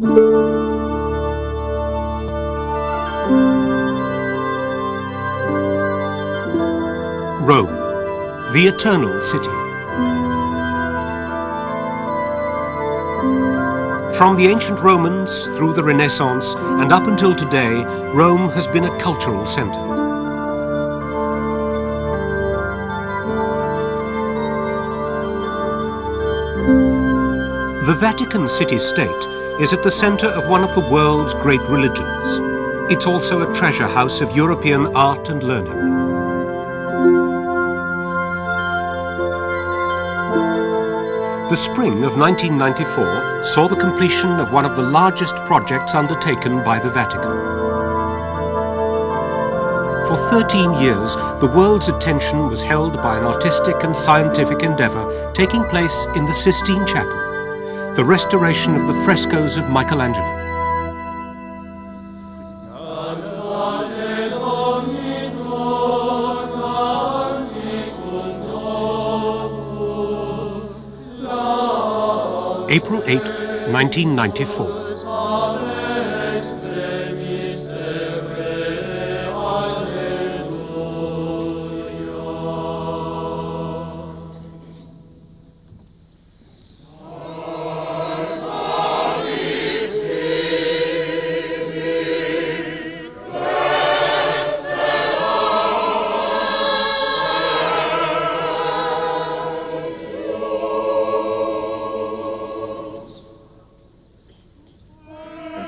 Rome, the eternal city. From the ancient Romans through the Renaissance and up until today, Rome has been a cultural center. The Vatican city-state is at the center of one of the world's great religions. It's also a treasure house of European art and learning. The spring of 1994 saw the completion of one of the largest projects undertaken by the Vatican. For 13 years, the world's attention was held by an artistic and scientific endeavor taking place in the Sistine Chapel, the restoration of the frescoes of Michelangelo. April 8th, 1994.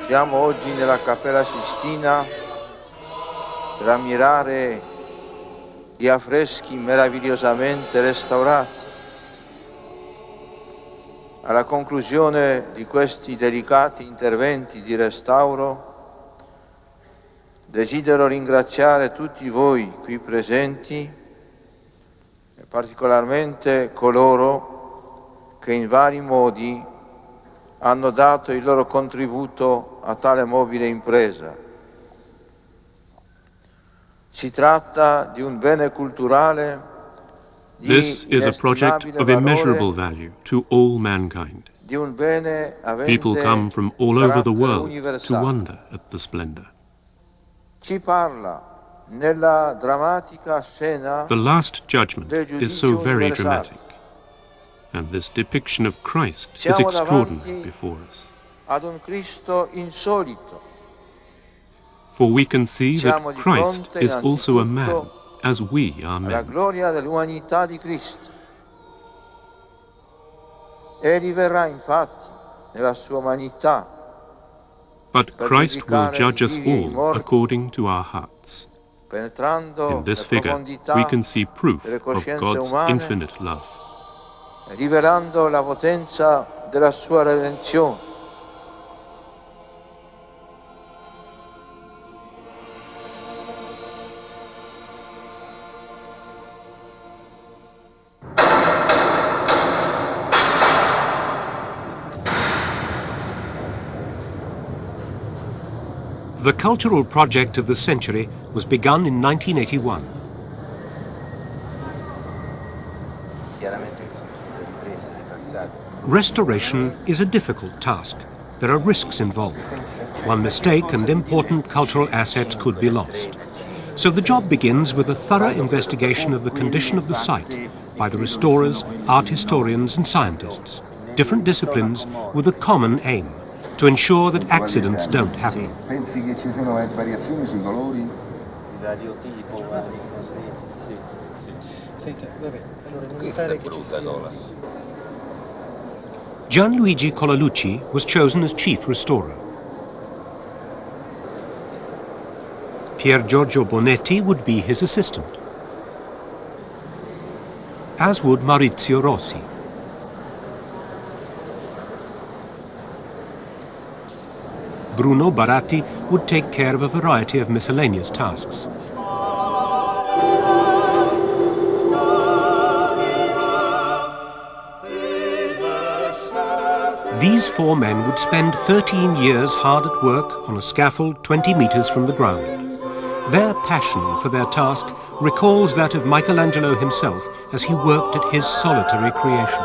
Siamo oggi nella Cappella Sistina per ammirare gli affreschi meravigliosamente restaurati. Alla conclusione di questi delicati interventi di restauro, desidero ringraziare tutti voi qui presenti e particolarmente coloro che in vari modi hanno dato il loro contributo a tale nobile impresa. Si tratta di un bene culturale di This is a project of immeasurable value to all mankind. di un bene People come from all over the world to universale. wonder at the splendor. Ci parla nella drammatica scena The Last Judgment del is so giudizio very universale. dramatic, and this depiction of Christ is Siamo extraordinary davanti before us. ad un Cristo insolito. For we can see Siamo that di Christ fronte is also a man, innanzitutto as we are alla men. gloria dell'umanità di Cristo. Egli verrà infatti nella sua umanità But per Christ will giudicare judge i us vivi e i all morti, according to our hearts. penetrando In this le figure, profondità we can see proof delle of coscienze God's umane infinite love. e rivelando la potenza della sua redenzione. The cultural project of the century was begun in 1981. Restoration is a difficult task. There are risks involved. One mistake and important cultural assets could be lost. So the job begins with a thorough investigation of the condition of the site by the restorers, art historians and scientists, different disciplines with a common aim: to ensure that accidents don't happen. Pensi che ci sono variazioni sui colori? Variotipo, sì. Senta, vabbè, allora non mi pare che ci sia. Gianluigi Colalucci was chosen as chief restorer. Pier Giorgio Bonetti would be his assistant, as would Maurizio Rossi. Bruno Baratti would take care of a variety of miscellaneous tasks. These four men would spend 13 years hard at work on a scaffold 20 meters from the ground. Their passion for their task recalls that of Michelangelo himself as he worked at his solitary creation.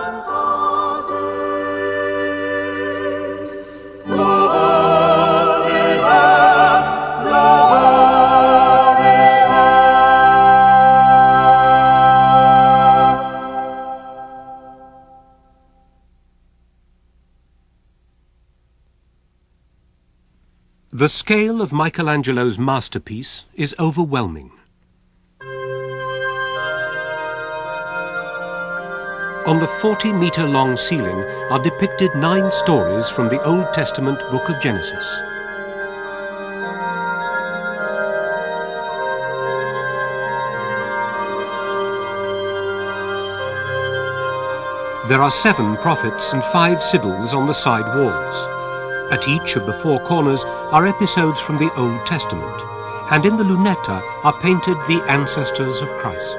The scale of Michelangelo's masterpiece is overwhelming. On the 40-meter-long ceiling are depicted 9 stories from the Old Testament book of Genesis. There are 7 prophets and 5 sibyls on the side walls. At each of the 4 corners are episodes from the Old Testament, and in the lunetta are painted the ancestors of Christ.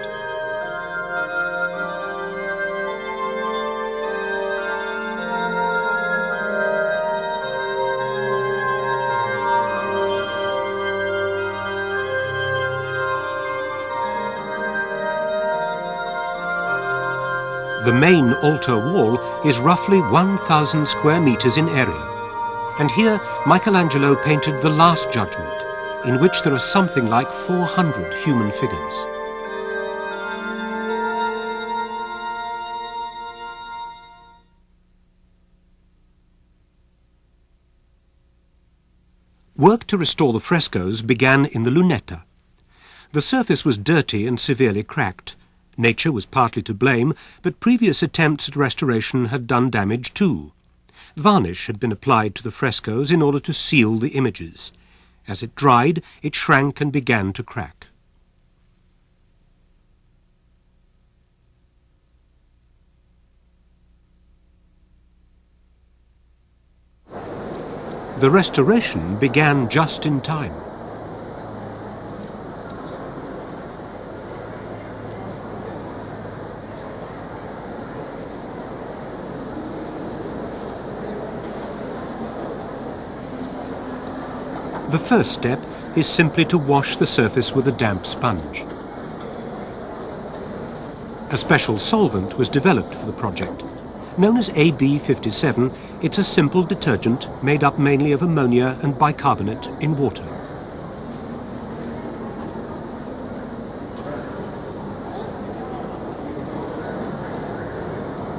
The main altar wall is roughly 1,000 square meters in area, and here Michelangelo painted the Last Judgment, in which there are something like 400 human figures. Work to restore the frescoes began in the lunetta. The surface was dirty and severely cracked. Nature was partly to blame, but previous attempts at restoration had done damage too. Varnish had been applied to the frescoes in order to seal the images. As it dried, it shrank and began to crack. The restoration began just in time. The first step is simply to wash the surface with a damp sponge. A special solvent was developed for the project. Known as AB57, it's a simple detergent made up mainly of ammonia and bicarbonate in water.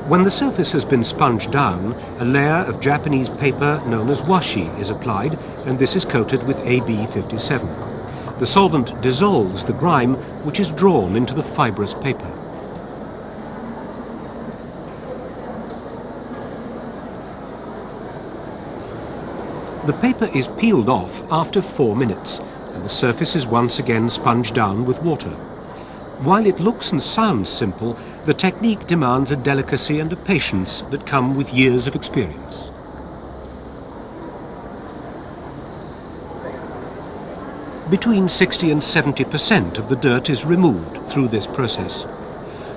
When the surface has been sponged down, a layer of Japanese paper known as washi is applied, and this is coated with AB57. The solvent dissolves the grime, which is drawn into the fibrous paper. The paper is peeled off after 4 minutes, and the surface is once again sponged down with water. While it looks and sounds simple, the technique demands a delicacy and a patience that come with years of experience. Between 60 and 70% of the dirt is removed through this process.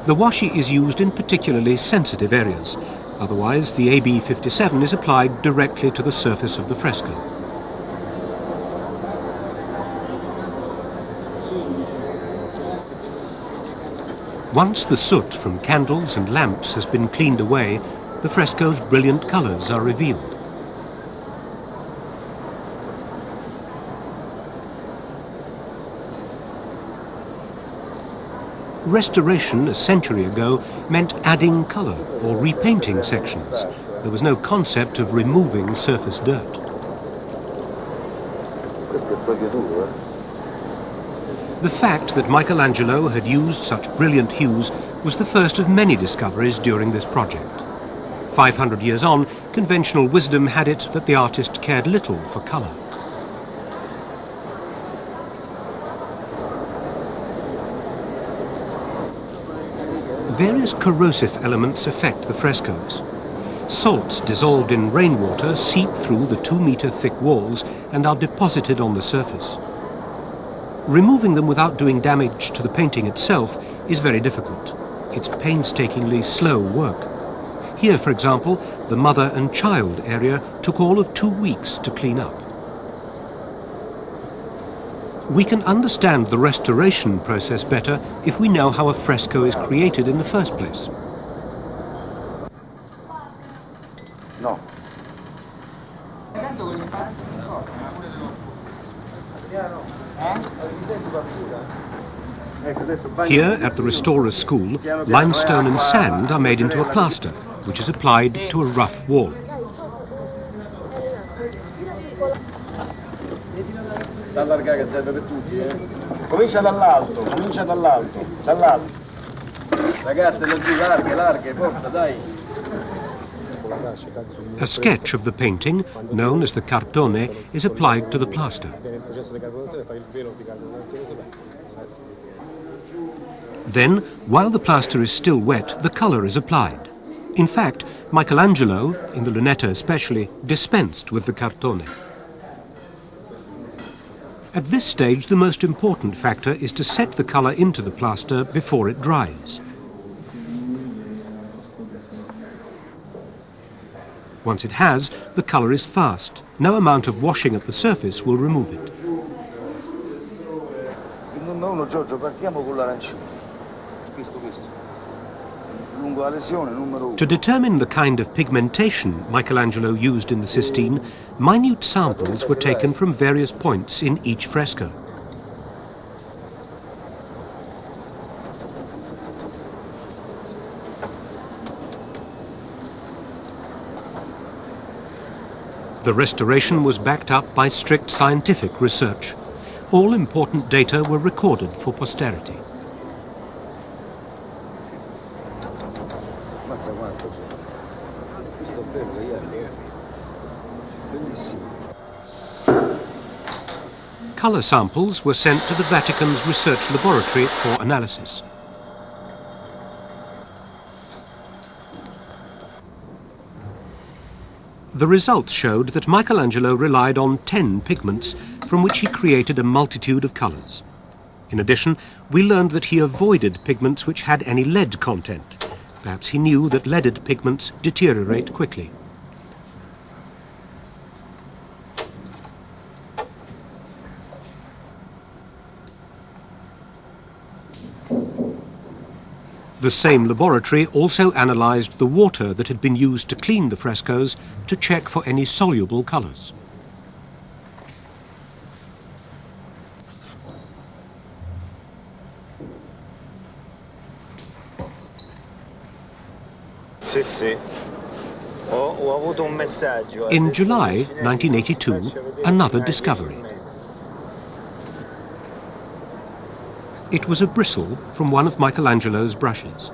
The washi is used in particularly sensitive areas. Otherwise, the AB57 is applied directly to the surface of the fresco. Once the soot from candles and lamps has been cleaned away, the fresco's brilliant colours are revealed. Restoration a century ago meant adding colour or repainting sections. There was no concept of removing surface dirt. The fact that Michelangelo had used such brilliant hues was the first of many discoveries during this project. 500 years on, conventional wisdom had it that the artist cared little for colour. Various corrosive elements affect the frescoes. Salts dissolved in rainwater seep through the 2-meter thick walls and are deposited on the surface. Removing them without doing damage to the painting itself is very difficult. It's painstakingly slow work. Here, for example, the mother and child area took all of 2 weeks to clean up. We can understand the restoration process better if we know how a fresco is created in the first place. No. Here at the Restorers School, limestone and sand are made into a plaster, which is applied to a rough wall. Da allargare che serve per tutti, eh? Comincia dall'alto, dall'alto. Ragazze, non più larghe, forza, dai. A sketch of the painting, known as the cartone, is applied to the plaster. Then, while the plaster is still wet, the colour is applied. In fact, Michelangelo, in the Lunetta especially, dispensed with the cartone. At this stage, the most important factor is to set the colour into the plaster before it dries. Once it has, the colour is fast. No amount of washing at the surface will remove it. Il numero uno, Giorgio, partiamo con l'arancione. Questo. Lungo la lesione, numero uno. To determine the kind of pigmentation Michelangelo used in the Sistine, minute samples were taken from various points in each fresco. The restoration was backed up by strict scientific research. All important data were recorded for posterity. Colour samples were sent to the Vatican's research laboratory for analysis. The results showed that Michelangelo relied on 10 pigments from which he created a multitude of colours. In addition, we learned that he avoided pigments which had any lead content. Perhaps he knew that leaded pigments deteriorate quickly. The same laboratory also analysed the water that had been used to clean the frescoes to check for any soluble colours. In July 1982, another discovery. It was a bristle from one of Michelangelo's brushes.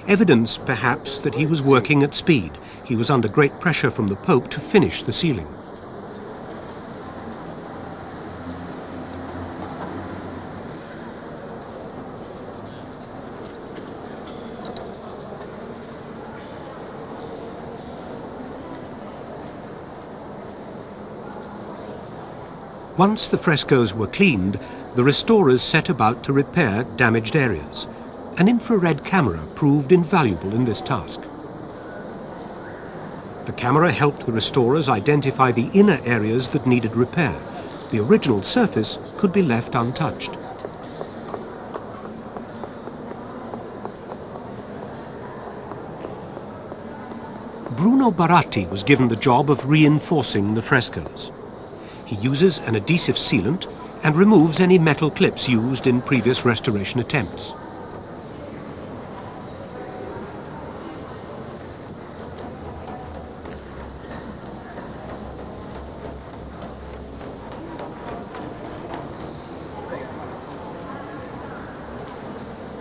Evidence, perhaps, that he was working at speed. He was under great pressure from the Pope to finish the ceiling. Once the frescoes were cleaned, the restorers set about to repair damaged areas. An infrared camera proved invaluable in this task. The camera helped the restorers identify the inner areas that needed repair. The original surface could be left untouched. Bruno Baratti was given the job of reinforcing the frescoes. He uses an adhesive sealant and removes any metal clips used in previous restoration attempts.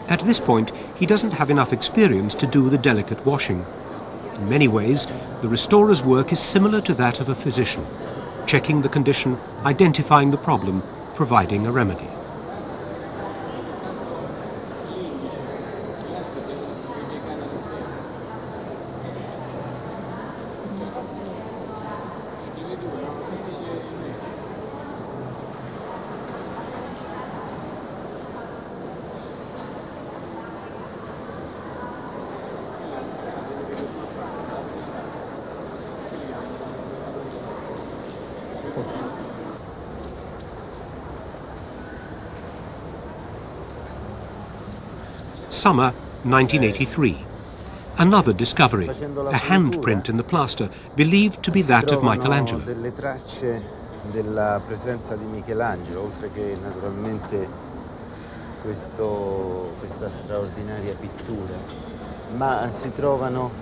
At this point, he doesn't have enough experience to do the delicate washing. In many ways, the restorer's work is similar to that of a physician, checking the condition, identifying the problem, providing a remedy. Summer 1983. Another discovery, a handprint in the plaster, believed to be that of Michelangelo. Delle tracce della presenza di Michelangelo, oltre che naturalmente questa straordinaria pittura, ma si trovano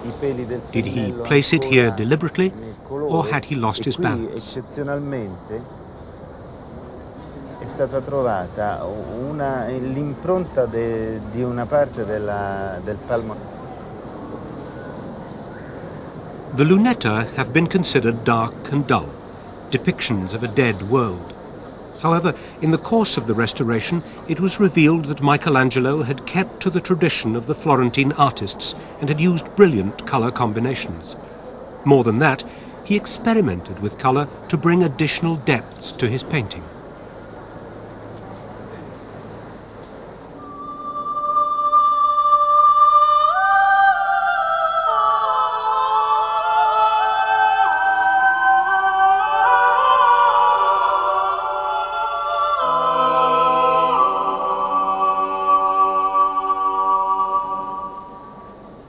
I peli del Did he place it here deliberately, or had he lost his balance? Eccezionalmente è stata trovata l'impronta di una parte del palmo. The lunetta have been considered dark and dull, depictions of a dead world. However, in the course of the restoration, it was revealed that Michelangelo had kept to the tradition of the Florentine artists and had used brilliant colour combinations. More than that, he experimented with colour to bring additional depths to his painting.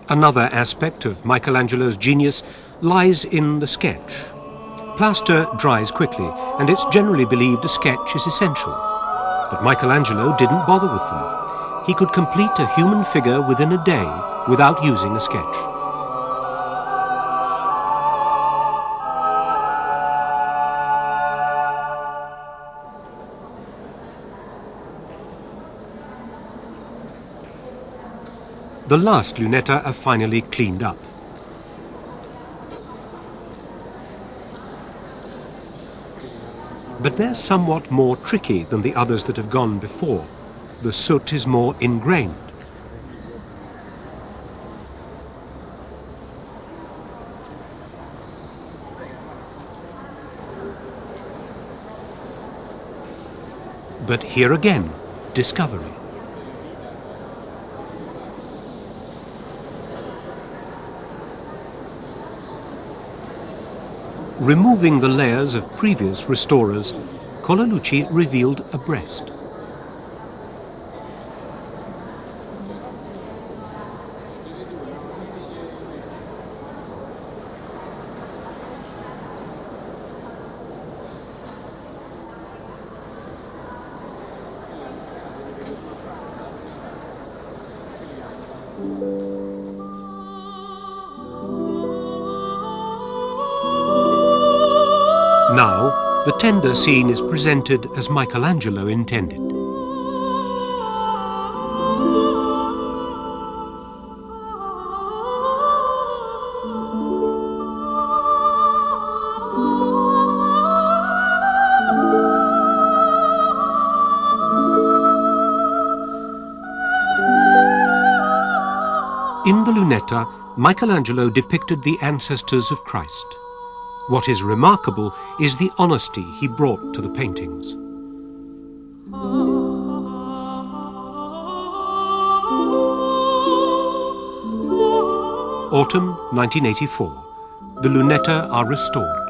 Another aspect of Michelangelo's genius lies in the sketch. Plaster dries quickly, and it's generally believed a sketch is essential. But Michelangelo didn't bother with them. He could complete a human figure within a day without using a sketch. The last lunetta are finally cleaned up. But they're somewhat more tricky than the others that have gone before. The soot is more ingrained. But here again, discovery. Removing the layers of previous restorers, Colalucci revealed a breast. Now, the tender scene is presented as Michelangelo intended. In the lunetta, Michelangelo depicted the ancestors of Christ. What is remarkable is the honesty he brought to the paintings. Autumn 1984. The lunetta are restored.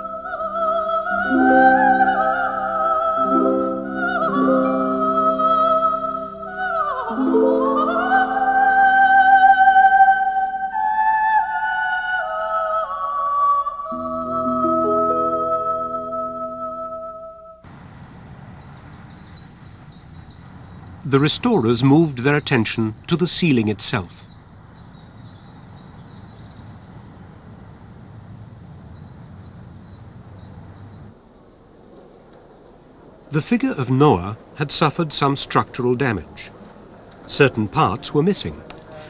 The restorers moved their attention to the ceiling itself. The figure of Noah had suffered some structural damage. Certain parts were missing.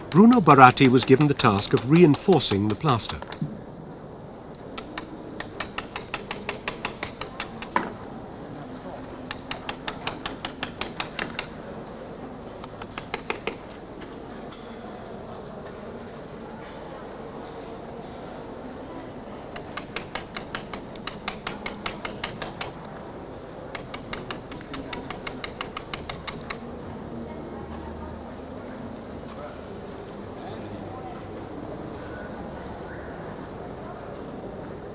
Bruno Baratti was given the task of reinforcing the plaster.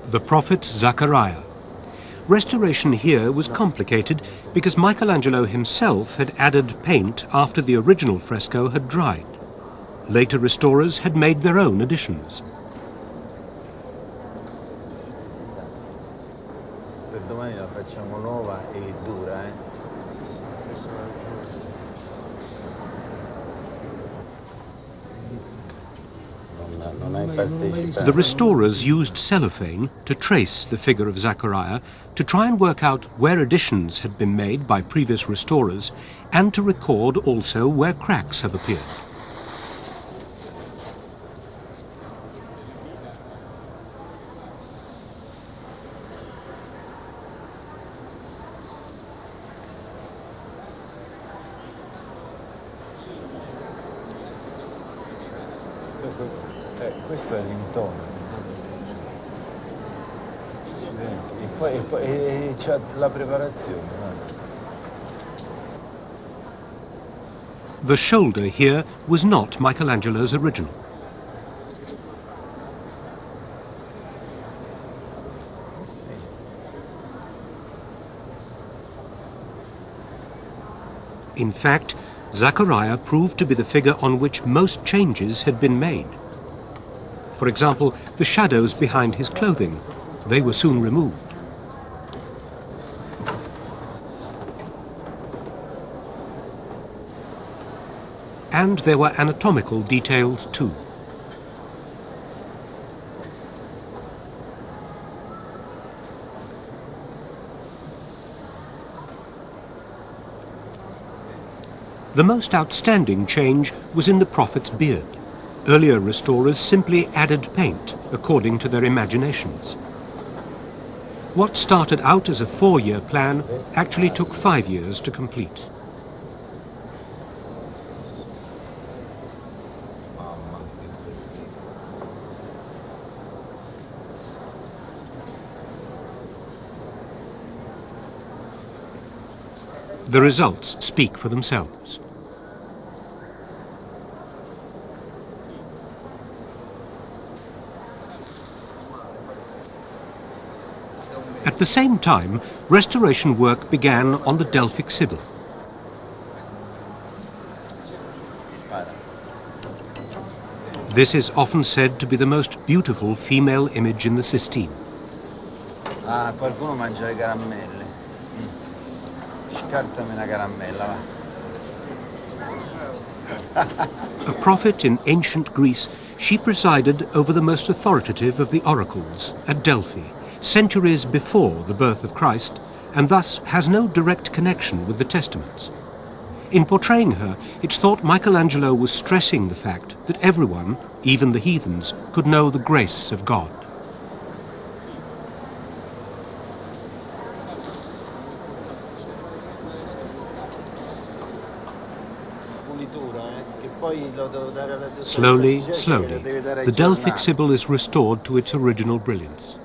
The prophet Zechariah. Restoration here was complicated because Michelangelo himself had added paint after the original fresco had dried. Later restorers had made their own additions. Per domani la facciamo nuova e dura, eh? Non hai The restorers used cellophane to trace the figure of Zachariah, to try and work out where additions had been made by previous restorers, and to record also where cracks have appeared. Questo è l'intona. Accidenti. E c'è la preparazione. The shoulder here was not Michelangelo's original. In fact, Zachariah proved to be the figure on which most changes had been made. For example, the shadows behind his clothing. They were soon removed. And there were anatomical details too. The most outstanding change was in the prophet's beard. Earlier restorers simply added paint according to their imaginations. What started out as a 4-year plan actually took 5 years to complete. The results speak for themselves. At the same time, restoration work began on the Delphic Sibyl. This is often said to be the most beautiful female image in the Sistine. Ah, qualcuno mangia le caramelle. Scartami una caramella, va. A prophet in ancient Greece, she presided over the most authoritative of the oracles at Delphi, centuries before the birth of Christ, and thus has no direct connection with the Testaments. In portraying her, it's thought Michelangelo was stressing the fact that everyone, even the heathens, could know the grace of God. Slowly, slowly, the Delphic Sibyl is restored to its original brilliance.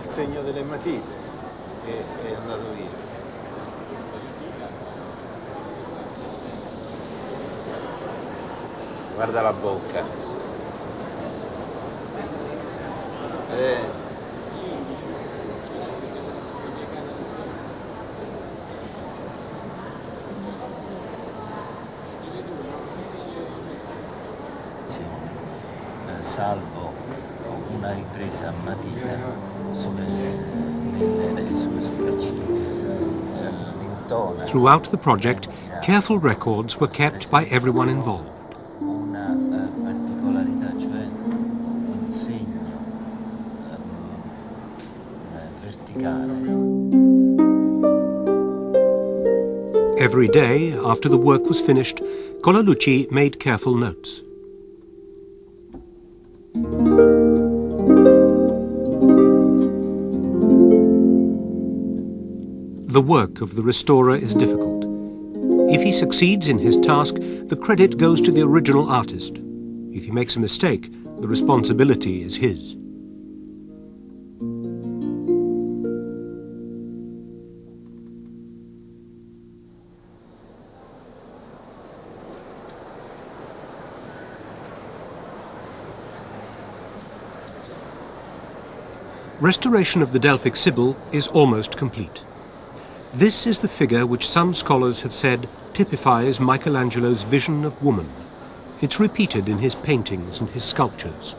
Il segno delle matite che è andato via. Guarda la bocca. Salvo una ripresa a matita sulle sopracciglia. Throughout the project, careful records were kept by everyone involved. Una particolarità, cioè un segno verticale. Every day, after the work was finished, Colalucci made careful notes. The work of the restorer is difficult. If he succeeds in his task, the credit goes to the original artist. If he makes a mistake, the responsibility is his. Restoration of the Delphic Sibyl is almost complete. This is the figure which some scholars have said typifies Michelangelo's vision of woman. It's repeated in his paintings and his sculptures.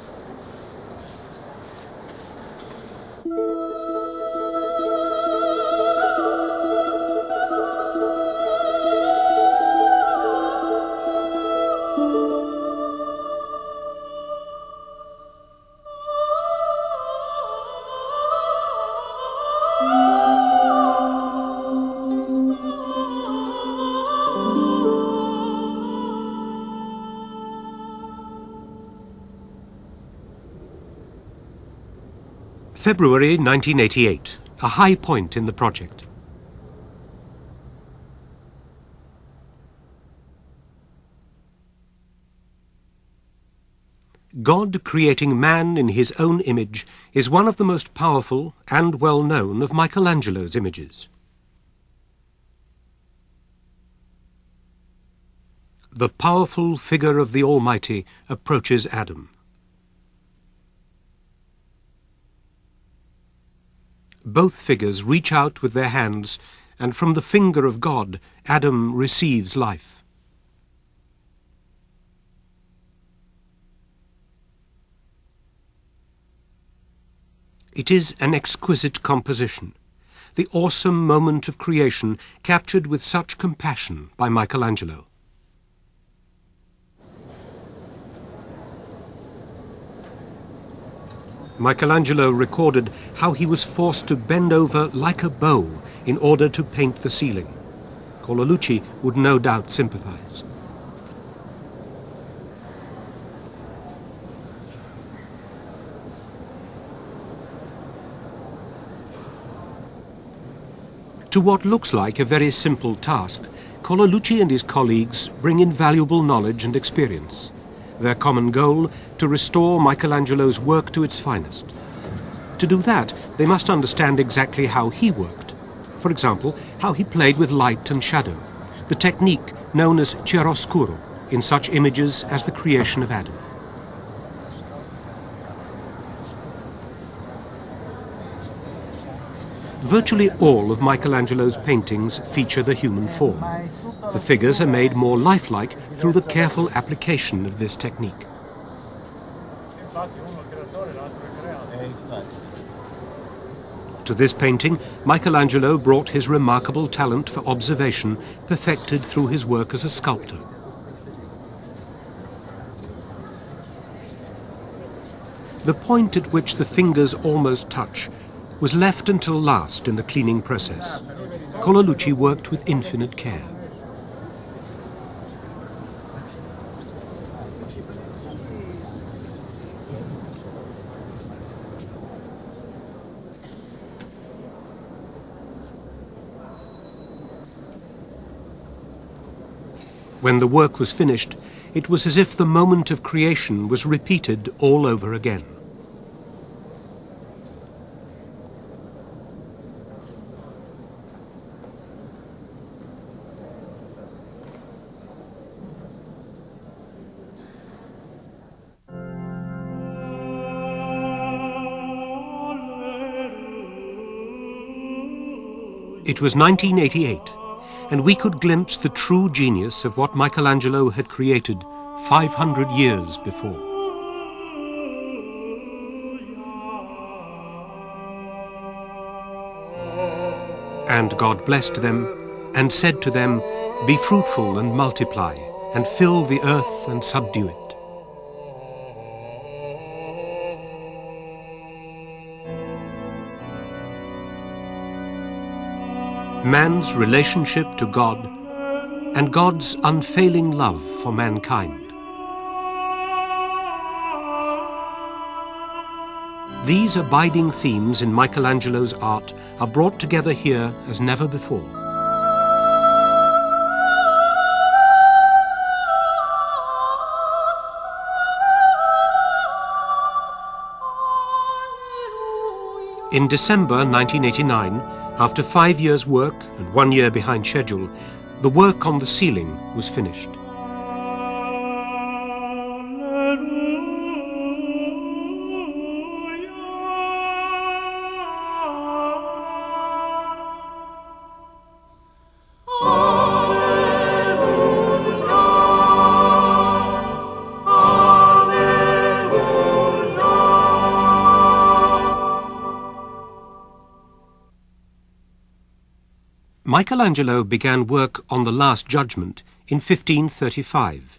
February 1988, a high point in the project. God creating man in his own image is one of the most powerful and well known of Michelangelo's images. The powerful figure of the Almighty approaches Adam. Both figures reach out with their hands, and from the finger of God, Adam receives life. It is an exquisite composition, the awesome moment of creation captured with such compassion by Michelangelo. Michelangelo recorded how he was forced to bend over like a bow in order to paint the ceiling. Colalucci would no doubt sympathize. To what looks like a very simple task, Colalucci and his colleagues bring invaluable knowledge and experience. Their common goal, to restore Michelangelo's work to its finest. To do that, they must understand exactly how he worked. For example, how he played with light and shadow, the technique known as chiaroscuro in such images as the creation of Adam. Virtually all of Michelangelo's paintings feature the human form. The figures are made more lifelike through the careful application of this technique. To this painting, Michelangelo brought his remarkable talent for observation, perfected through his work as a sculptor. The point at which the fingers almost touch was left until last in the cleaning process. Colalucci worked with infinite care. When the work was finished, it was as if the moment of creation was repeated all over again. It was 1988, and we could glimpse the true genius of what Michelangelo had created 500 years before. And God blessed them, and said to them, "Be fruitful and multiply, and fill the earth and subdue it." Man's relationship to God, and God's unfailing love for mankind. These abiding themes in Michelangelo's art are brought together here as never before. In December 1989, after 5 years' work and 1 year behind schedule, the work on the ceiling was finished. Michelangelo began work on the Last Judgment in 1535,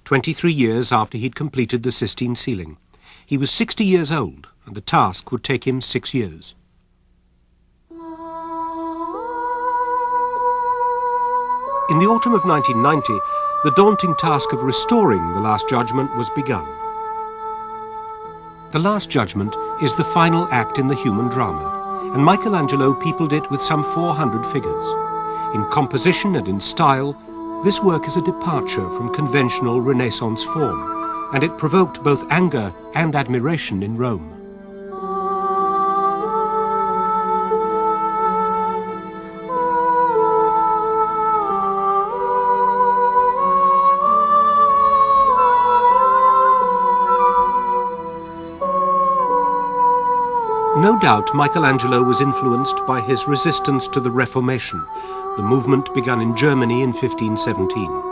23 years after he'd completed the Sistine ceiling. He was 60 years old, and the task would take him 6 years. In the autumn of 1990, the daunting task of restoring the Last Judgment was begun. The Last Judgment is the final act in the human drama, and Michelangelo peopled it with some 400 figures. In composition and in style, this work is a departure from conventional Renaissance form, and it provoked both anger and admiration in Rome. No doubt Michelangelo was influenced by his resistance to the Reformation, the movement begun in Germany in 1517.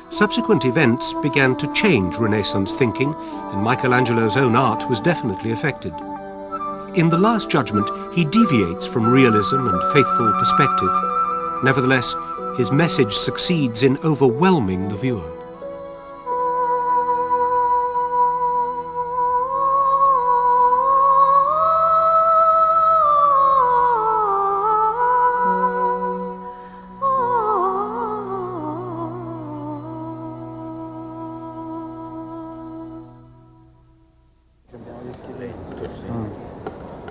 Subsequent events began to change Renaissance thinking, and Michelangelo's own art was definitely affected. In The Last Judgment, he deviates from realism and faithful perspective. Nevertheless, his message succeeds in overwhelming the viewer.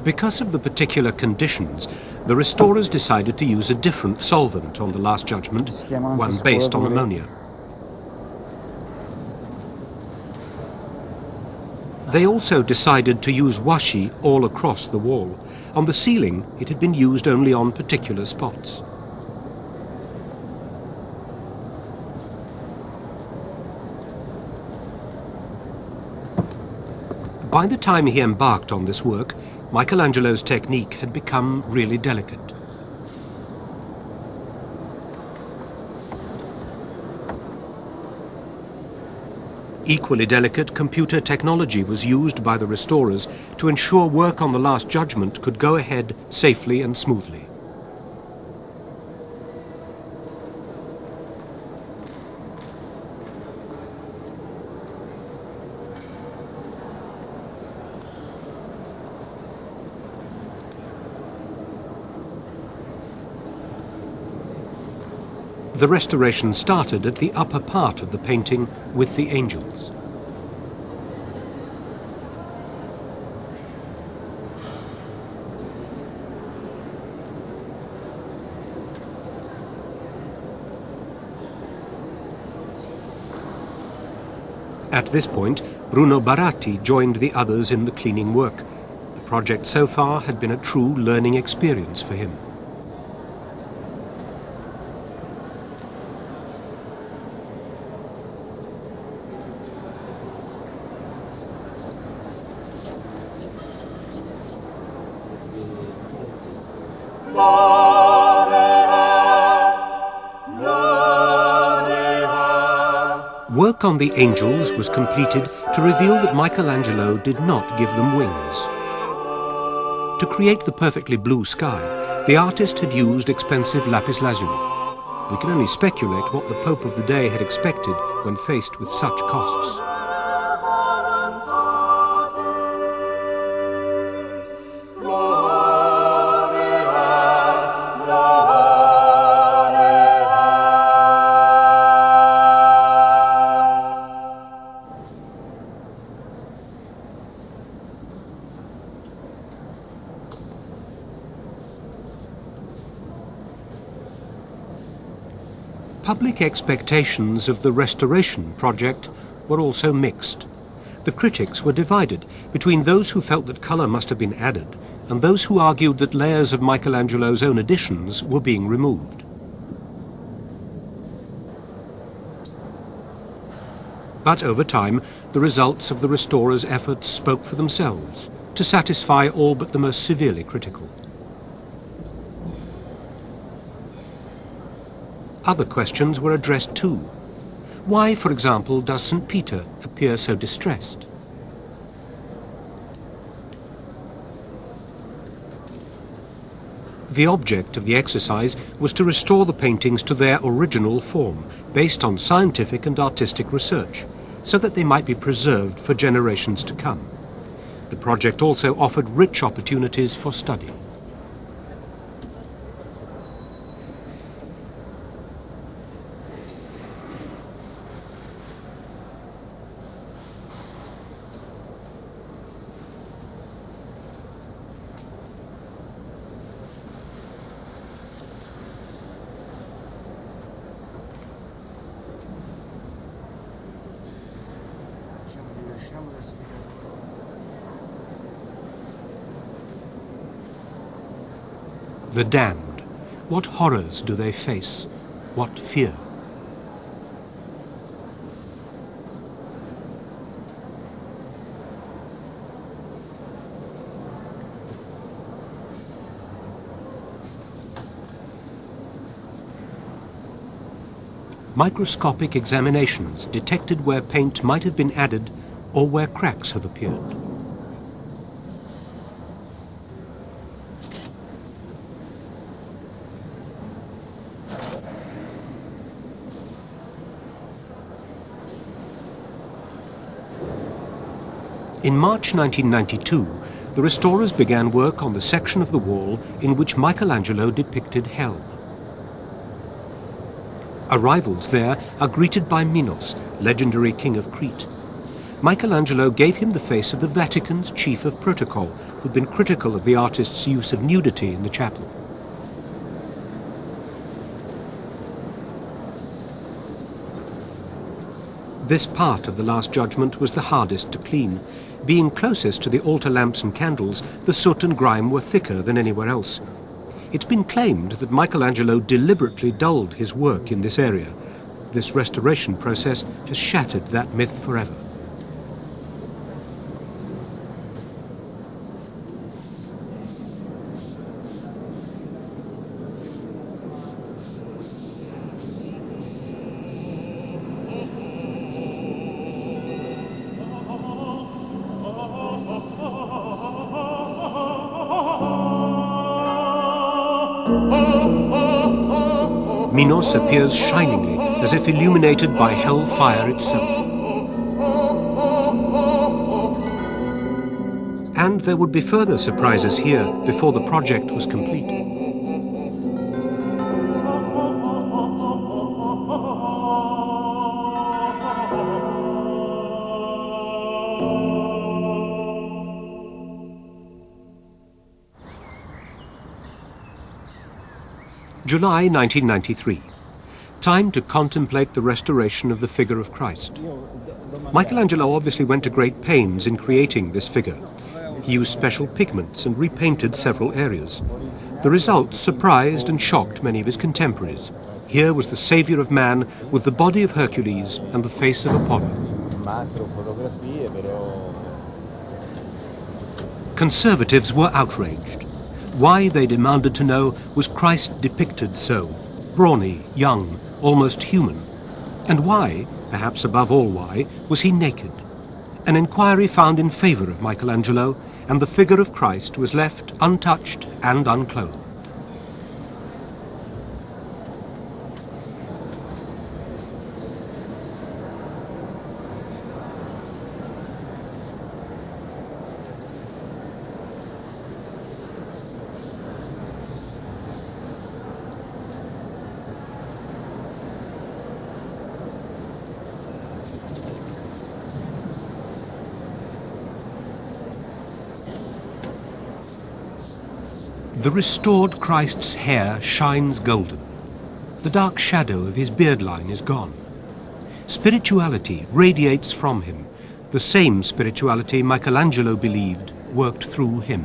Because of the particular conditions, the restorers decided to use a different solvent on the Last Judgment, one based on ammonia. They also decided to use washi all across the wall. On the ceiling, it had been used only on particular spots. By the time he embarked on this work, Michelangelo's technique had become really delicate. Equally delicate computer technology was used by the restorers to ensure work on the Last Judgment could go ahead safely and smoothly. The restoration started at the upper part of the painting with the angels. At this point, Bruno Baratti joined the others in the cleaning work. The project so far had been a true learning experience for him. Work on the angels was completed to reveal that Michelangelo did not give them wings. To create the perfectly blue sky, the artist had used expensive lapis lazuli. We can only speculate what the Pope of the day had expected when faced with such costs. Public expectations of the restoration project were also mixed. The critics were divided between those who felt that colour must have been added and those who argued that layers of Michelangelo's own additions were being removed. But over time, the results of the restorers' efforts spoke for themselves, to satisfy all but the most severely critical. Other questions were addressed too. Why, for example, does St. Peter appear so distressed? The object of the exercise was to restore the paintings to their original form, based on scientific and artistic research, so that they might be preserved for generations to come. The project also offered rich opportunities for study. The damned. What horrors do they face? What fear? Microscopic examinations detected where paint might have been added or where cracks have appeared. In March 1992, the restorers began work on the section of the wall in which Michelangelo depicted hell. Arrivals there are greeted by Minos, legendary king of Crete. Michelangelo gave him the face of the Vatican's chief of protocol, who'd been critical of the artist's use of nudity in the chapel. This part of the Last Judgment was the hardest to clean. Being closest to the altar lamps and candles, the soot and grime were thicker than anywhere else. It's been claimed that Michelangelo deliberately dulled his work in this area. This restoration process has shattered that myth forever. Minos appears shiningly, as if illuminated by hell fire itself. And there would be further surprises here before the project was complete. July 1993. Time to contemplate the restoration of the figure of Christ. Michelangelo obviously went to great pains in creating this figure. He used special pigments and repainted several areas. The results surprised and shocked many of his contemporaries. Here was the savior of man with the body of Hercules and the face of Apollo. Conservatives were outraged. Why, they demanded to know, was Christ depicted so, brawny, young, almost human? And why, perhaps above all why, was he naked? An inquiry found in favor of Michelangelo, and the figure of Christ was left untouched and unclothed. The restored Christ's hair shines golden. The dark shadow of his beard line is gone. Spirituality radiates from him, the same spirituality Michelangelo believed worked through him.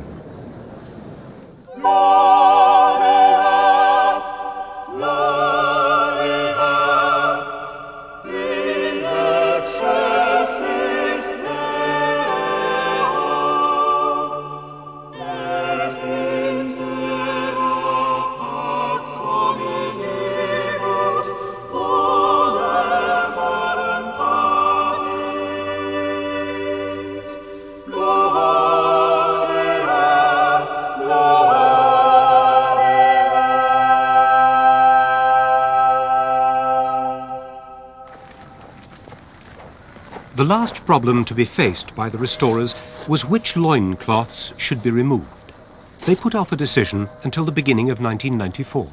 The last problem to be faced by the restorers was which loincloths should be removed. They put off a decision until the beginning of 1994.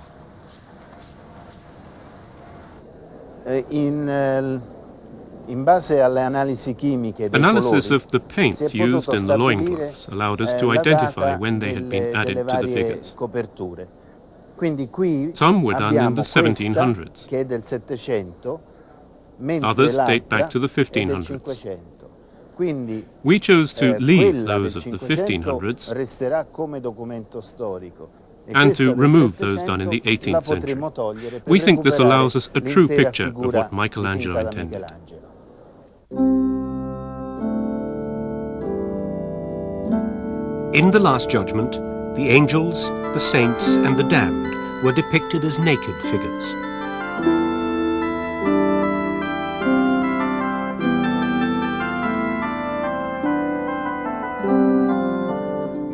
Analysis of the paints used in the loincloths allowed us to identify when they had been added to the figures. Some were done in the 1700s. Others date back to the 1500s. We chose to leave those of the 1500s and to remove those done in the 18th century. We think this allows us a true picture of what Michelangelo intended. In the Last Judgment, the angels, the saints, and the damned were depicted as naked figures.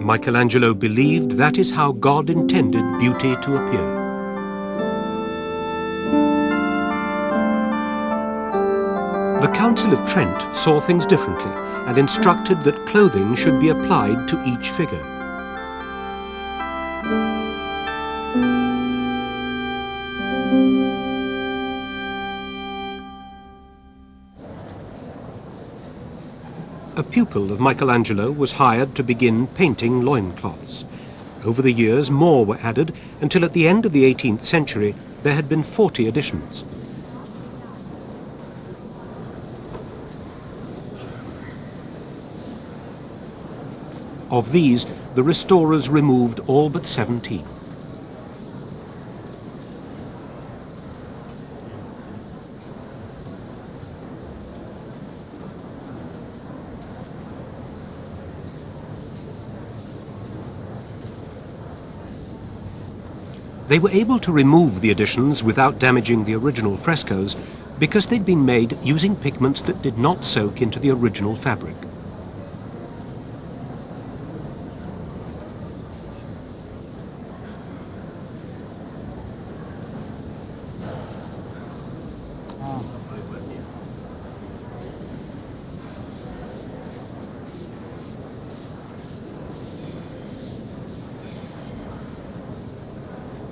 Michelangelo believed that is how God intended beauty to appear. The Council of Trent saw things differently and instructed that clothing should be applied to each figure. A pupil of Michelangelo was hired to begin painting loincloths. Over the years, more were added, until at the end of the 18th century, there had been 40 additions. Of these, the restorers removed all but 17. They were able to remove the additions without damaging the original frescoes because they'd been made using pigments that did not soak into the original fabric.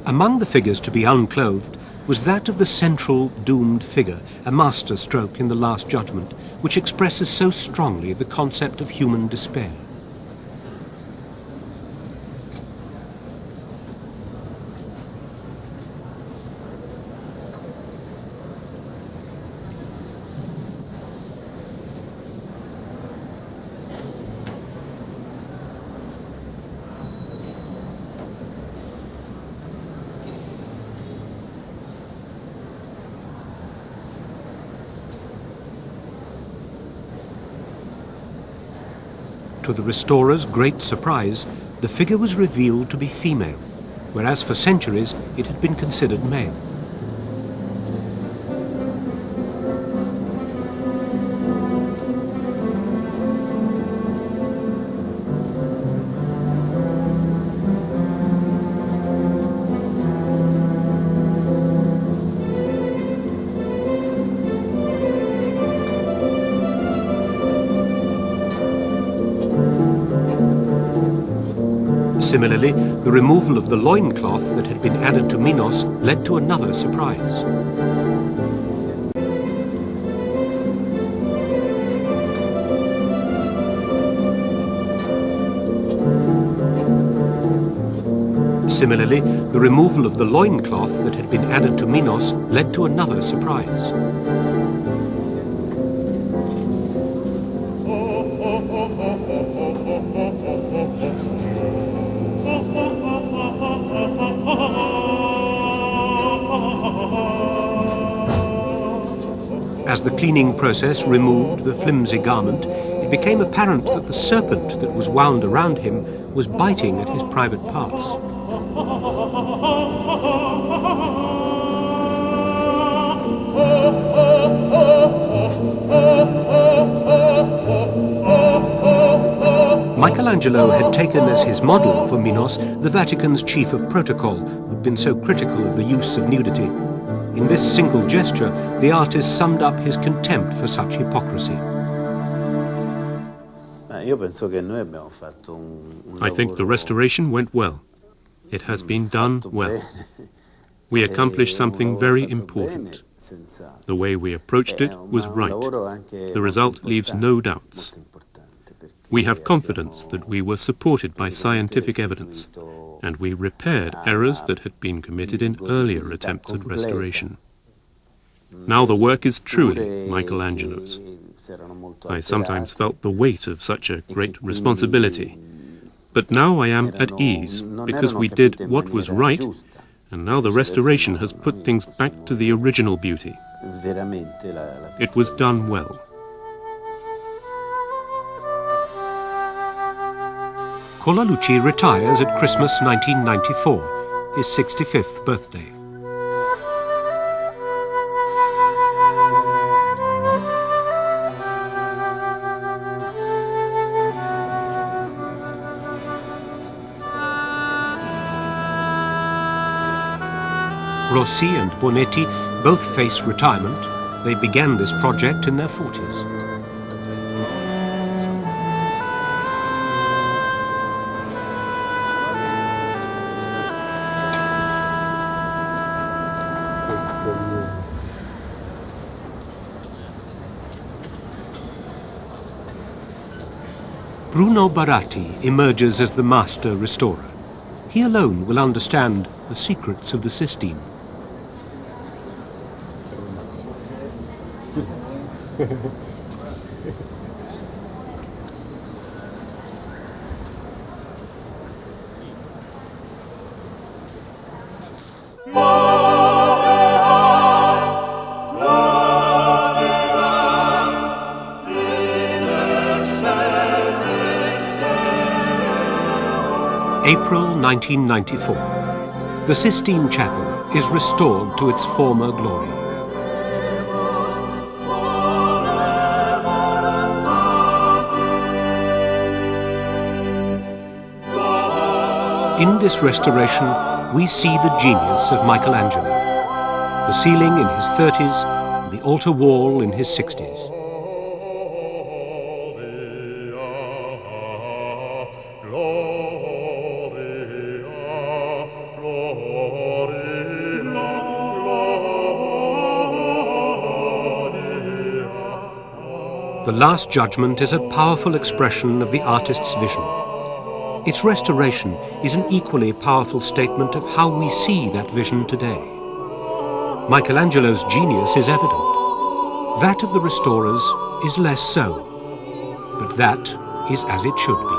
Among the figures to be unclothed was that of the central doomed figure, a masterstroke in the Last Judgment, which expresses so strongly the concept of human despair. To the restorer's great surprise, the figure was revealed to be female, whereas for centuries it had been considered male. Similarly, the removal of the loincloth that had been added to Minos led to another surprise. Similarly, the removal of the loincloth that had been added to Minos led to another surprise. As the cleaning process removed the flimsy garment, it became apparent that the serpent that was wound around him was biting at his private parts. Michelangelo had taken as his model for Minos the Vatican's chief of protocol, who had been so critical of the use of nudity. In this single gesture, the artist summed up his contempt for such hypocrisy. I think the restoration went well. It has been done well. We accomplished something very important. The way we approached it was right. The result leaves no doubts. We have confidence that we were supported by scientific evidence, and we repaired errors that had been committed in earlier attempts at restoration. Now the work is truly Michelangelo's. I sometimes felt the weight of such a great responsibility. But now I am at ease, because we did what was right, and now the restoration has put things back to the original beauty. It was done well. Colallucci retires at Christmas 1994, his 65th birthday. Rossi and Bonetti both face retirement. They began this project in their 40s. Bruno Baratti emerges as the master restorer. He alone will understand the secrets of the Sistine. April 1994. The Sistine Chapel is restored to its former glory. In this restoration, we see the genius of Michelangelo. The ceiling in his 30s, the altar wall in his 60s. The Last Judgment is a powerful expression of the artist's vision. Its restoration is an equally powerful statement of how we see that vision today. Michelangelo's genius is evident. That of the restorers is less so, but that is as it should be.